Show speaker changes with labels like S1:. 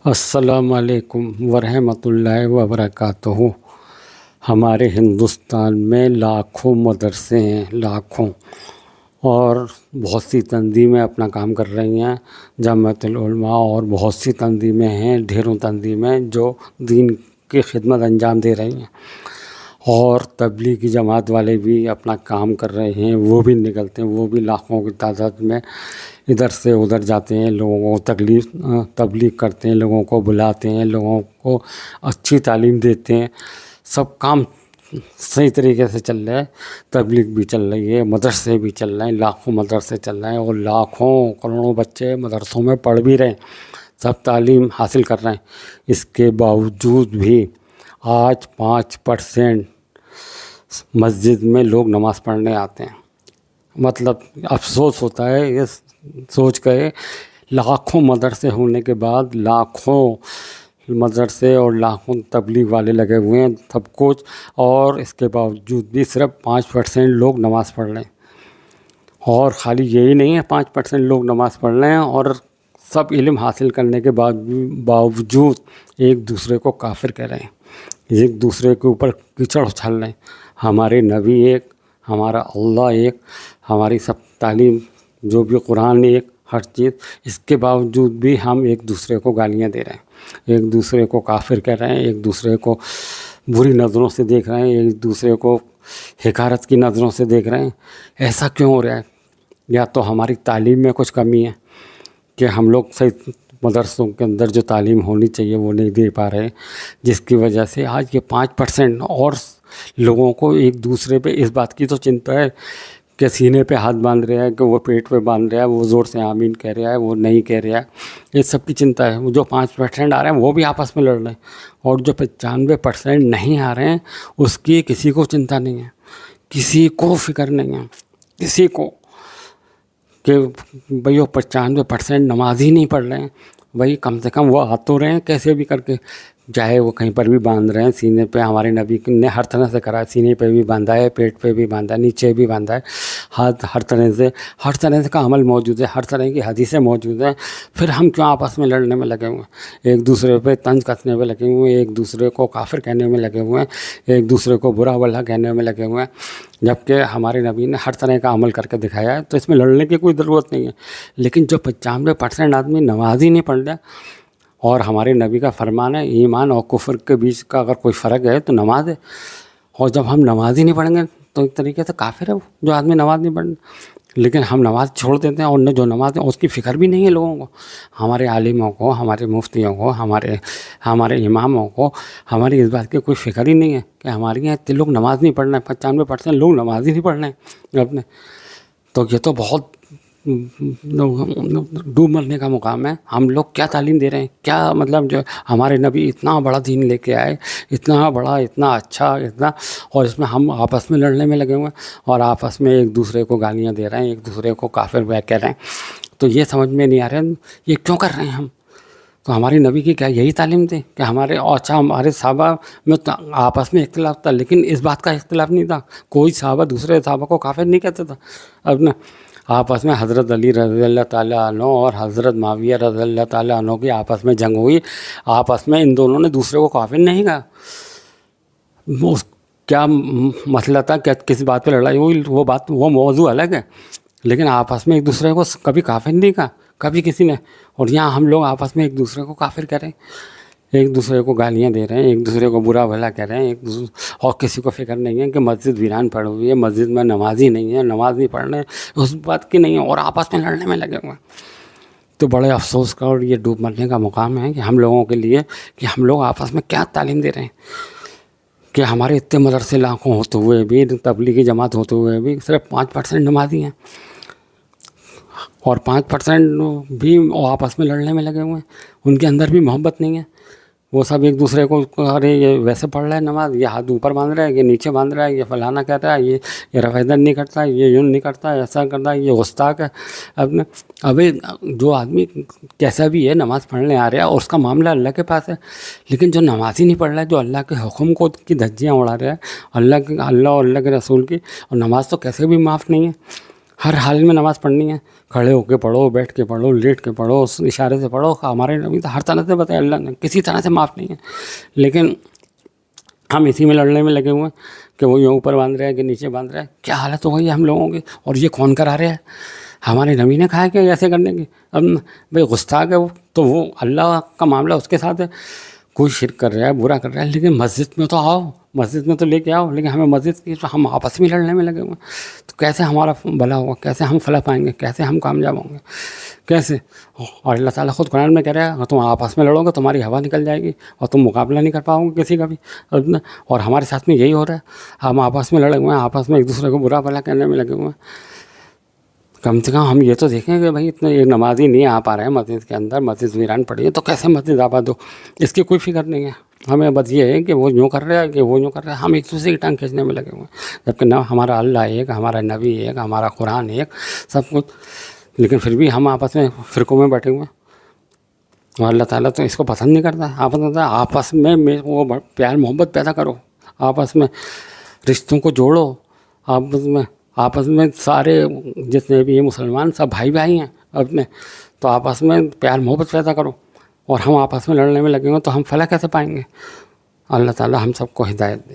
S1: السلام علیکم ورحمۃ اللہ وبرکاتہ۔ ہمارے ہندوستان میں لاکھوں مدرسے ہیں، لاکھوں، اور بہت سی تنظیمیں اپنا کام کر رہی ہیں۔ جامعۃ العلماء اور بہت سی تنظیمیں ہیں، ڈھیروں تنظیمیں جو دین کی خدمت انجام دے رہی ہیں، اور تبلیغی جماعت والے بھی اپنا کام کر رہے ہیں۔ وہ بھی نکلتے ہیں، وہ بھی لاکھوں کی تعداد میں ادھر سے ادھر جاتے ہیں، لوگوں کو تبلیغ کرتے ہیں، لوگوں کو بلاتے ہیں، لوگوں کو اچھی تعلیم دیتے ہیں۔ سب کام صحیح طریقے سے چل رہا ہے، تبلیغ بھی چل رہی ہے، مدرسے بھی چل رہے ہیں، لاکھوں مدرسے چل رہے ہیں، اور لاکھوں کروڑوں بچے مدرسوں میں پڑھ بھی رہے ہیں، سب تعلیم حاصل کر رہے ہیں۔ اس کے باوجود بھی آج 5% مسجد میں لوگ نماز پڑھنے آتے ہیں۔ مطلب افسوس ہوتا ہے یہ سوچ کے، لاکھوں مدرسے ہونے کے بعد، لاکھوں مدرسے اور لاکھوں تبلیغ والے لگے ہوئے ہیں سب کچھ، اور اس کے باوجود بھی صرف 5% لوگ نماز پڑھ رہے ہیں۔ اور خالی یہی نہیں ہے 5% لوگ نماز پڑھ رہے ہیں، اور سب علم حاصل کرنے کے باوجود ایک دوسرے کو کافر کہہ رہے ہیں، ایک دوسرے کے اوپر کیچڑ اچھال رہے ہیں۔ ہمارے نبی ایک، ہمارا اللہ ایک، ہماری سب تعلیم جو بھی قرآن ایک، ہر چیز، اس کے باوجود بھی ہم ایک دوسرے کو گالیاں دے رہے ہیں، ایک دوسرے کو کافر کہہ رہے ہیں، ایک دوسرے کو بری نظروں سے دیکھ رہے ہیں، ایک دوسرے کو حقارت کی نظروں سے دیکھ رہے ہیں۔ ایسا کیوں ہو رہا ہے؟ یا تو ہماری تعلیم میں کچھ کمی ہے کہ ہم لوگ صحیح مدرسوں کے اندر جو تعلیم ہونی چاہیے وہ نہیں دے پا رہے، جس کی وجہ سے آج یہ 5% اور لوگوں کو ایک دوسرے پہ اس بات کی تو چنتا ہے کہ سینے پہ ہاتھ باندھ رہا ہے، کہ وہ پیٹ پہ باندھ رہا ہے، وہ زور سے آمین کہہ رہا ہے، وہ نہیں کہہ رہا ہے، یہ سب کی چنتا ہے۔ وہ جو 5% آ رہے ہیں وہ بھی آپس میں لڑ رہے ہیں، اور جو 95% نہیں آ رہے ہیں اس کی کسی کو چنتا نہیں ہے، کسی کو فکر نہیں ہے، کسی کو، کہ بھئی وہ 95% نماز ہی نہیں پڑھ رہے ہیں، بھئی کم سے کم وہ آ تو رہے ہیں کیسے بھی کر کے، چاہے وہ کہیں پر بھی باندھ رہے ہیں سینے پہ۔ ہمارے نبی نے ہر طرح سے کرا ہے، سینے پہ بھی باندھا ہے، پیٹ پہ بھی باندھا ہے، نیچے بھی باندھا ہے، ہاتھ، ہر طرح سے کا عمل موجود ہے، ہر طرح کی حدیثیں موجود ہیں۔ پھر ہم کیوں آپس میں لڑنے میں لگے ہوئے ہیں، ایک دوسرے پہ طنز کسنے میں لگے ہوئے ہیں، ایک دوسرے کو کافر کہنے میں لگے ہوئے ہیں، ایک دوسرے کو برا بھلا کہنے میں لگے ہوئے ہیں، جبکہ ہمارے نبی نے ہر طرح کا عمل کر کے دکھایا ہے۔ تو اس میں لڑنے کی کوئی ضرورت نہیں ہے۔ لیکن جو 95% آدمی نماز ہی نہیں پڑھ رہا، اور ہمارے نبی کا فرمان ہے ایمان اور کفر کے بیچ کا اگر کوئی فرق ہے تو نماز ہے، اور جب ہم نماز ہی نہیں پڑھیں گے تو ایک طریقے سے کافر ہے وہ جو آدمی نماز نہیں پڑھ رہا۔ لیکن ہم نماز چھوڑ دیتے ہیں، اور جو نماز ہے اس کی فکر بھی نہیں ہے لوگوں کو، ہمارے عالموں کو، ہمارے مفتیوں کو، ہمارے اماموں کو، ہماری اس بات کی کوئی فکر ہی نہیں ہے کہ ہمارے یہاں اتنے لوگ نماز نہیں پڑھ رہے ہیں، 95% لوگ نماز ہی نہیں پڑھ رہے ہیں اپنے۔ تو یہ تو بہت ڈوب مرنے کا مقام ہے۔ ہم لوگ کیا تعلیم دے رہے ہیں؟ کیا مطلب جو ہمارے نبی اتنا بڑا دین لے کے آئے، اتنا بڑا، اتنا اچھا، اتنا، اور اس میں ہم آپس میں لڑنے میں لگے ہوئے ہیں، اور آپس میں ایک دوسرے کو گالیاں دے رہے ہیں، ایک دوسرے کو کافر کہہ رہے ہیں۔ تو یہ سمجھ میں نہیں آ رہا یہ کیوں کر رہے ہیں ہم؟ تو ہماری نبی کی کیا یہی تعلیم تھی کہ ہمارے صحابہ میں آپس میں اختلاف تھا، لیکن اس بات کا اختلاف نہیں تھا، کوئی صحابہ دوسرے صحابہ کو کافر نہیں کہتا تھا اپنا۔ آپس میں حضرت علی رضی اللہ تعالیٰ عنہ اور حضرت معاویہ رضی اللہ تعالیٰ عنہ کی آپس میں جنگ ہوئی، آپس میں ان دونوں نے دوسرے کو کافر نہیں کہا۔ کیا مسئلہ تھا، کیا کس بات پہ لڑائی ہوئی، وہ موضوع الگ ہے، لیکن آپس میں ایک دوسرے کو کبھی کافر نہیں کہا، کبھی کسی نے۔ اور یہاں ہم لوگ آپس میں ایک دوسرے کو کافر کہہ رہے ہیں، ایک دوسرے کو گالیاں دے رہے ہیں، ایک دوسرے کو برا بھلا کہہ رہے ہیں، اور کسی کو فکر نہیں ہے کہ مسجد ویران پڑی ہوئی ہے، مسجد میں نماز ہی نہیں ہے، نماز نہیں پڑھ رہے ہیں، اس بات کی نہیں ہے، اور آپس میں لڑنے میں لگے ہوئے ہیں۔ تو بڑے افسوس کا اور یہ ڈوب مرنے کا مقام ہے کہ ہم لوگوں کے لیے، کہ ہم لوگ آپس میں کیا تعلیم دے رہے ہیں، کہ ہمارے اتنے مدرسے لاکھوں ہوتے ہوئے بھی، تبلیغی جماعت ہوتے ہوئے بھی صرف 5% نمازی ہیں، اور 5% بھی آپس میں لڑنے میں لگے ہوئے ہیں، ان کے اندر بھی محبت نہیں ہے۔ وہ سب ایک دوسرے کو، ارے یہ ویسے پڑھ رہا ہے نماز، یہ ہاتھ اوپر باندھ رہا ہے، یہ نیچے باندھ رہا ہے، یہ فلانا کہتا ہے، یہ رفع دن نہیں کرتا، یہ یوں نہیں کرتا، ایسا کرتا ہے، یہ گستاخ ہے اپنے۔ ابھی جو آدمی کیسا بھی ہے نماز پڑھنے آ رہا ہے اور اس کا معاملہ اللہ کے پاس ہے، لیکن جو نماز ہی نہیں پڑھ رہا ہے، جو اللہ کے حکم کو کی دھجیاں اڑا رہا ہے، اللہ اور اللہ کے رسول کی، اور نماز تو کیسے بھی معاف نہیں ہے۔ ہر حال میں نماز پڑھنی ہے، کھڑے ہو کے پڑھو، بیٹھ کے پڑھو، لیٹ کے پڑھو، اشارے سے پڑھو. ہمارے نبی تو ہر طرح سے بتایا اللہ نے، کسی طرح سے معاف نہیں ہے. لیکن ہم اسی میں لڑنے میں لگے ہوئے ہیں کہ وہ یوں اوپر باندھ رہے ہیں کہ نیچے باندھ رہے ہیں. کیا حالت ہو گئی ہے ہم لوگوں کی. اور یہ کون کرا رہا ہے؟ ہمارے نبی نے کہا ہے کہ ایسے کرنے کی. اب بھائی گستاخ ہے وہ تو وہ اللہ کا معاملہ اس کے ساتھ ہے. کوئی شرک کر رہا ہے، برا کر رہا ہے، لیکن مسجد میں تو آؤ، مسجد میں تو لے کے آؤ. لیکن ہمیں مسجد کی تو ہم آپس میں لڑنے میں لگے ہوئے ہیں. تو کیسے ہمارا بھلا ہوگا؟ کیسے ہم فلاح پائیں گے؟ کیسے ہم کامیاب ہوں گے؟ کیسے؟ اور اللہ تعالیٰ خود قرآن میں کہہ رہا ہے اگر تم آپس میں لڑو گے تمہاری ہوا نکل جائے گی اور تم مقابلہ نہیں کر پاؤ گے کسی کا بھی. اور ہمارے ساتھ میں یہی ہو رہا ہے، ہم آپس میں لڑے ہوئے ہیں، آپس میں ایک دوسرے کو برا بھلا کہنے میں لگے ہوئے ہیں. کم سے کم ہم یہ تو دیکھیں کہ بھائی اتنے ایک نمازی نہیں آ پا رہے ہیں مسجد کے اندر، مسجد ویران پڑی ہے، تو کیسے مسجد آباد ہو؟ اس کی کوئی فکر نہیں ہے. ہمیں بس یہ ہے کہ وہ یوں کر رہا ہے کہ وہ یوں کر رہا ہے. ہم ایک دوسرے کی ٹانگ کھینچنے میں لگے ہوئے ہیں، جبکہ نہ ہمارا اللہ ایک، ہمارا نبی ایک، ہمارا قرآن ایک، سب کچھ. لیکن پھر بھی ہم آپس میں فرقوں میں بیٹھے ہوئے ہیں. اور اللہ تعالیٰ تو اس کو پسند نہیں کرتا. آپس میں وہ پیار محبت پیدا کرو، آپس میں رشتوں کو جوڑو، آپس میں سارے جتنے بھی مسلمان سب بھائی بھائی ہیں اپنے. تو آپس میں پیار محبت پیدا کرو. اور ہم آپس میں لڑنے میں لگے ہوئے تو ہم فلاح کیسے پائیں گے؟ اللہ تعالیٰ ہم سب کو ہدایت دے.